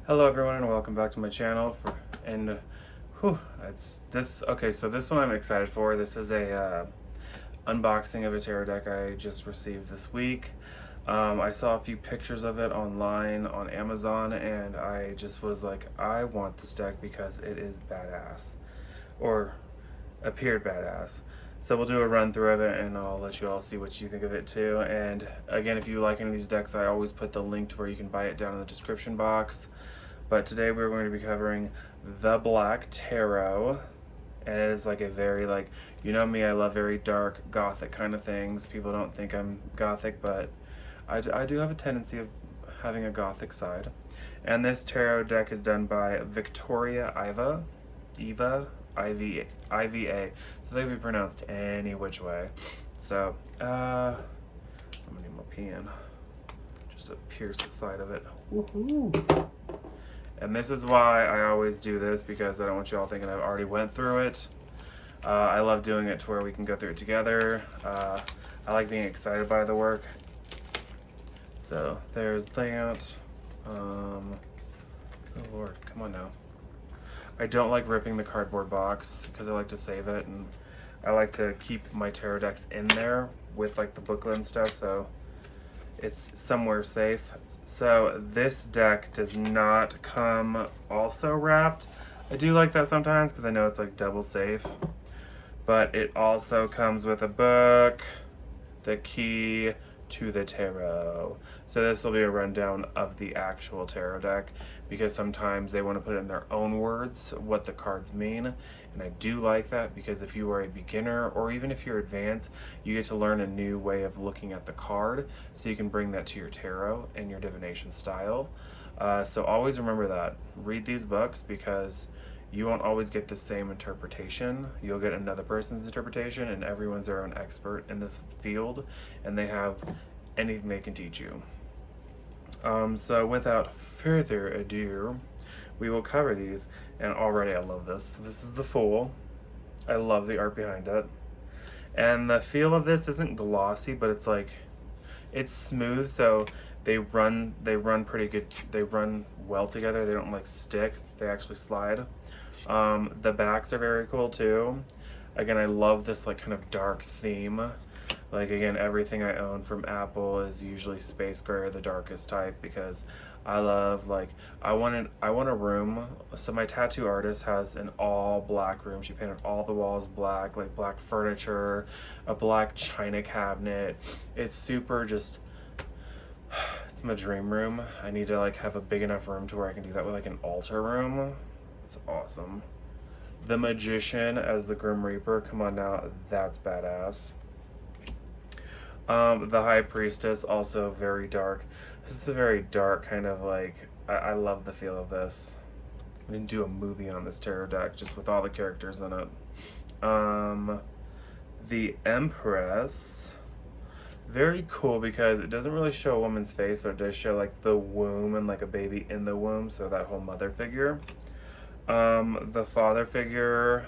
Hello everyone and welcome back to my channel it's this okay, so this one I'm excited for. This is a unboxing of a tarot deck I just received this week. I saw a few pictures of it online on Amazon and I just was like, I want this deck because it is badass, or appeared badass. So we'll do a run through of it and I'll let you all see what you think of it too. And again, if you like any of these decks, I always put the link to where you can buy it down in the description box. But today we're going to be covering the Black Tarot. And it is like a very, like, you know me, I love very dark gothic kind of things. People don't think I'm gothic, but I do have a tendency of having a gothic side. And this tarot deck is done by Victoria Iva, IVA. So they can be pronounced any which way. So, I'm gonna need my pen just to pierce the side of it. Woohoo! And this is why I always do this, because I don't want you all thinking I've already went through it. I love doing it to where we can go through it together. I like being excited by the work. So there's that. Oh Lord, come on now. I don't like ripping the cardboard box because I like to save it, and I like to keep my tarot decks in there with like the booklet and stuff, so it's somewhere safe. So this deck does not come also wrapped. I do like that sometimes because I know it's like double safe, but it also comes with a book, the key to the tarot. So this will be a rundown of the actual tarot deck, because sometimes they want to put it in their own words what the cards mean, and I do like that, because if you are a beginner or even if you're advanced, you get to learn a new way of looking at the card, so you can bring that to your tarot and your divination style. So always remember that. Read these books, because you won't always get the same interpretation. You'll get another person's interpretation, and everyone's their own expert in this field, and they have anything they can teach you. So without further ado, we will cover these. And already I love this. This is the Fool. I love the art behind it. And the feel of this isn't glossy, but it's like, it's smooth, so they run pretty good. They run well together. They don't like stick. They actually slide. The backs are very cool too. Again, I love this like kind of dark theme. Like, again, everything I own from Apple is usually space gray or the darkest type, because I love, like, I want a room. So my tattoo artist has an all black room. She painted all the walls black, like black furniture, a black china cabinet. It's super just, it's my dream room. I need to like have a big enough room to where I can do that with like an altar room. It's awesome. The Magician as the Grim Reaper, come on now, that's badass. The High Priestess, also very dark. This is a very dark kind of like, I love the feel of this. We didn't do a movie on this tarot deck, just with all the characters in it. The Empress, very cool, because it doesn't really show a woman's face, but it does show like the womb and like a baby in the womb, so that whole mother figure. The Father figure,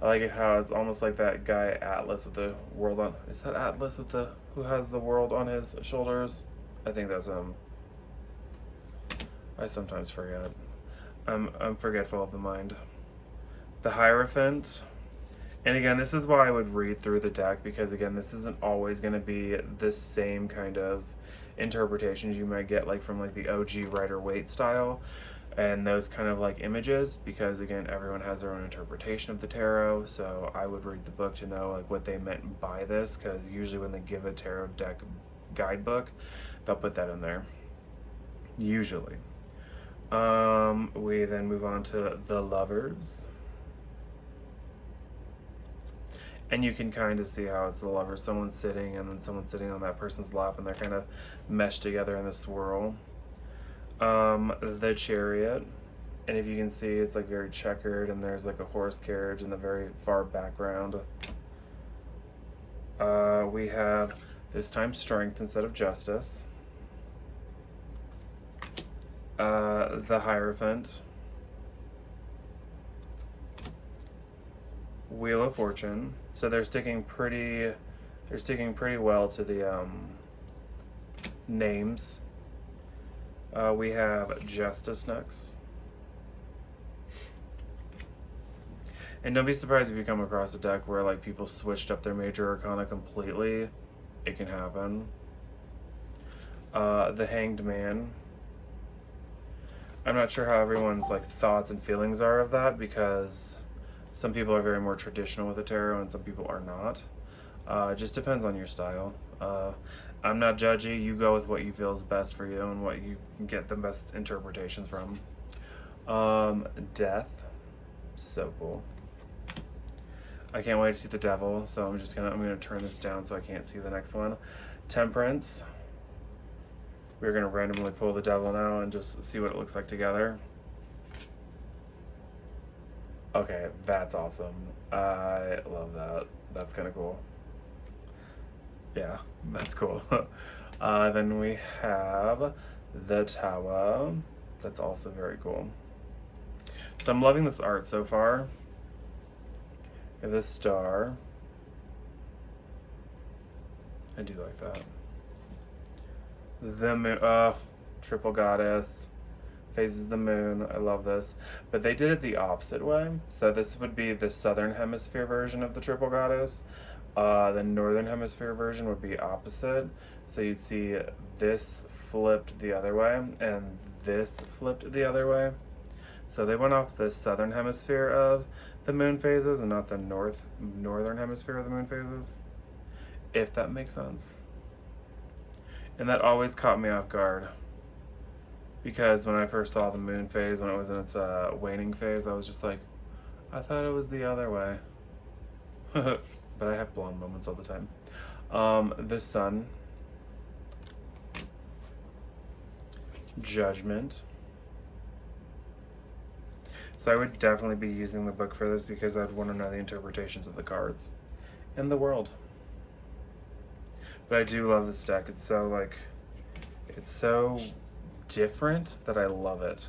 I like it how it's almost like that guy Atlas with the world on. Is that Atlas with the who has the world on his shoulders? I think that's him. I sometimes forget. I'm forgetful of the mind. The Hierophant. And again, this is why I would read through the deck, because again, this isn't always going to be the same kind of interpretations you might get like from like the OG Rider-Waite style and those kind of like images, because again, everyone has their own interpretation of the tarot. So I would read the book to know like what they meant by this, because usually when they give a tarot deck guidebook, they'll put that in there, usually. We then move on to the Lovers, and you can kind of see how it's the Lovers. Someone's sitting and then someone's sitting on that person's lap, and they're kind of meshed together in the swirl. The Chariot, and if you can see, it's like very checkered, and there's like a horse carriage in the very far background. We have this time Strength instead of Justice. The Hierophant. Wheel of Fortune. So they're sticking pretty well to the names. We have Justice next. And don't be surprised if you come across a deck where like people switched up their major arcana completely. It can happen. The Hanged Man. I'm not sure how everyone's like thoughts and feelings are of that, because some people are very more traditional with the tarot and some people are not. It just depends on your style. I'm not judgy. You go with what you feel is best for you and what you can get the best interpretations from. Death. So cool. I can't wait to see the Devil, so I'm gonna turn this down so I can't see the next one. Temperance. We're gonna randomly pull the Devil now and just see what it looks like together. Okay, that's awesome. I love that. That's kind of cool. Yeah, that's cool. Then we have the Tower. That's also very cool. So I'm loving this art so far. We have this star. I do like that. The moon, triple goddess, faces the moon. I love this. But they did it the opposite way. So this would be the southern hemisphere version of the triple goddess. The northern hemisphere version would be opposite. So you'd see this flipped the other way and this flipped the other way. So they went off the southern hemisphere of the moon phases and not the northern hemisphere of the moon phases, if that makes sense. And that always caught me off guard, because when I first saw the moon phase, when it was in its waning phase, I was just like, I thought it was the other way. But I have blonde moments all the time. The sun. Judgment. So I would definitely be using the book for this, because I'd want to know the interpretations of the cards and the world. But I do love this deck. It's so different that I love it.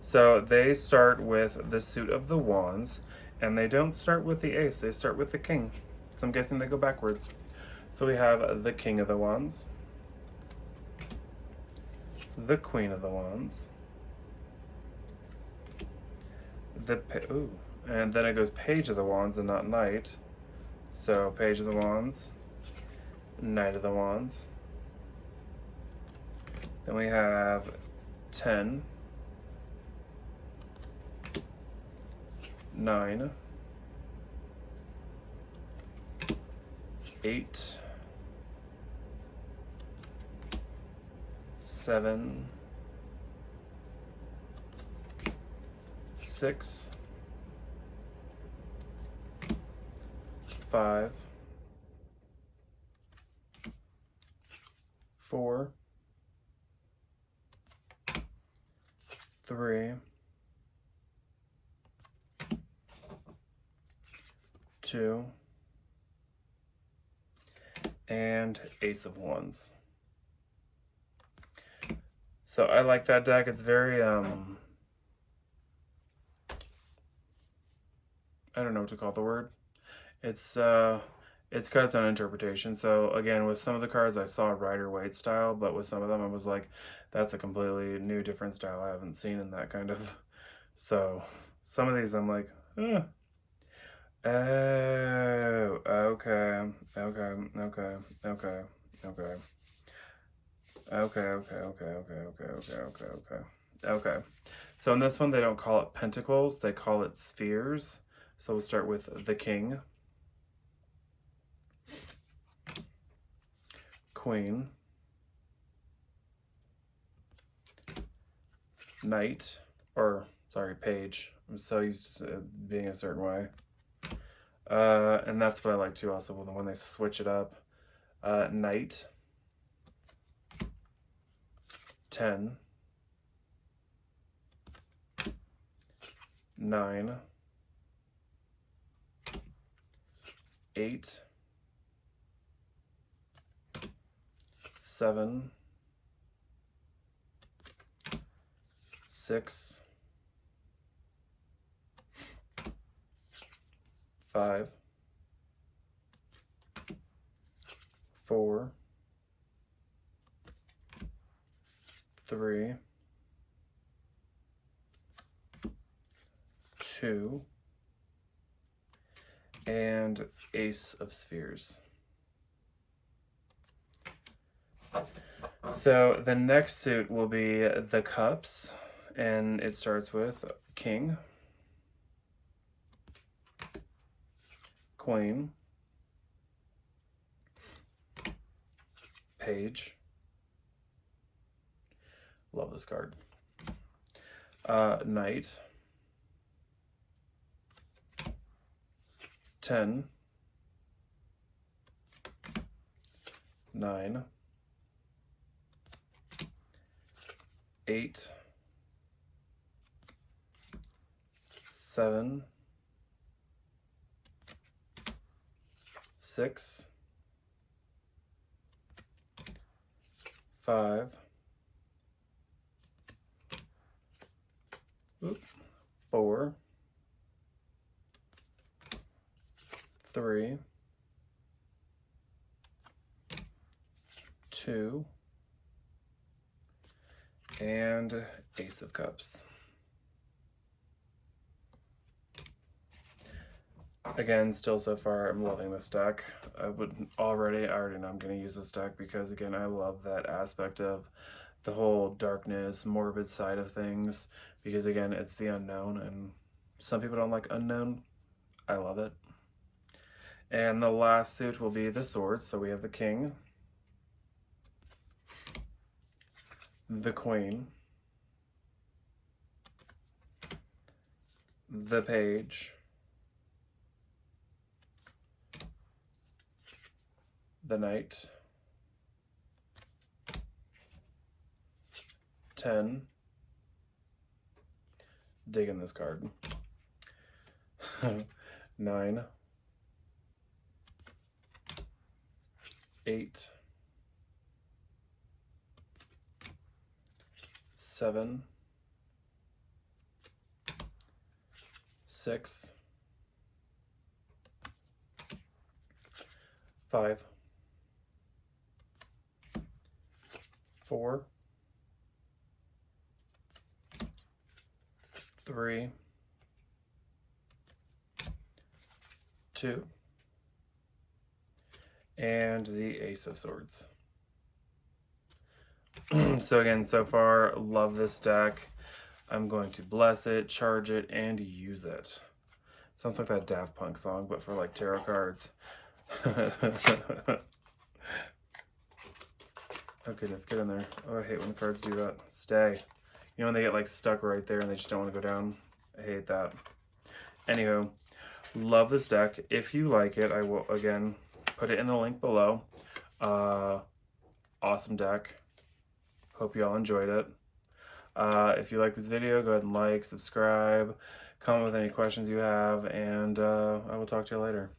So they start with the suit of the wands, and they don't start with the ace, they start with the king. So I'm guessing they go backwards. So we have the king of the wands, the queen of the wands, and then it goes page of the wands and not knight. So page of the wands, knight of the wands. Then we have 10, 9, 8, 7, 6, 5, 4, 3, 2, and ace of wands. So I like that deck. It's very I don't know what to call the word. It's got its own interpretation. So again, with some of the cards I saw Rider-Waite style, but with some of them I was like, that's a completely new, different style I haven't seen in that kind of. So some of these I'm like, oh, okay. So in this one, they don't call it pentacles, they call it spheres. So we'll start with the king, queen, knight, or sorry, page. I'm so used to it being a certain way. And that's what I like too, also, when they switch it up. Knight, 10, 9, 8, 7, 6, 5, 4, 3, 2, and Ace of Spheres. So the next suit will be the Cups, and it starts with King, Queen, Page. Love this card. Knight, 10, 9, 8, 7, 6, 5, 4, 3, 2, and Ace of Cups. Again, still so far, I'm loving this deck. I already know I'm going to use this deck because, again, I love that aspect of the whole darkness, morbid side of things, because, again, it's the unknown, and some people don't like unknown. I love it. And the last suit will be the Swords. So we have the King, the Queen, the Page, the Knight, 10, digging this card, 9, 8, 7, 6, 5, 4, 3, 2, and the Ace of Swords. So again, so far, love this deck. I'm going to bless it, charge it, and use it. Sounds like that Daft Punk song, but for like tarot cards. Oh goodness, get in there. Oh, I hate when the cards do that. Stay. You know when they get like stuck right there and they just don't want to go down? I hate that. Anywho, love this deck. If you like it, I will, again, put it in the link below. Awesome deck. Hope you all enjoyed it. If you like this video, go ahead and like, subscribe, comment with any questions you have, and I will talk to you later.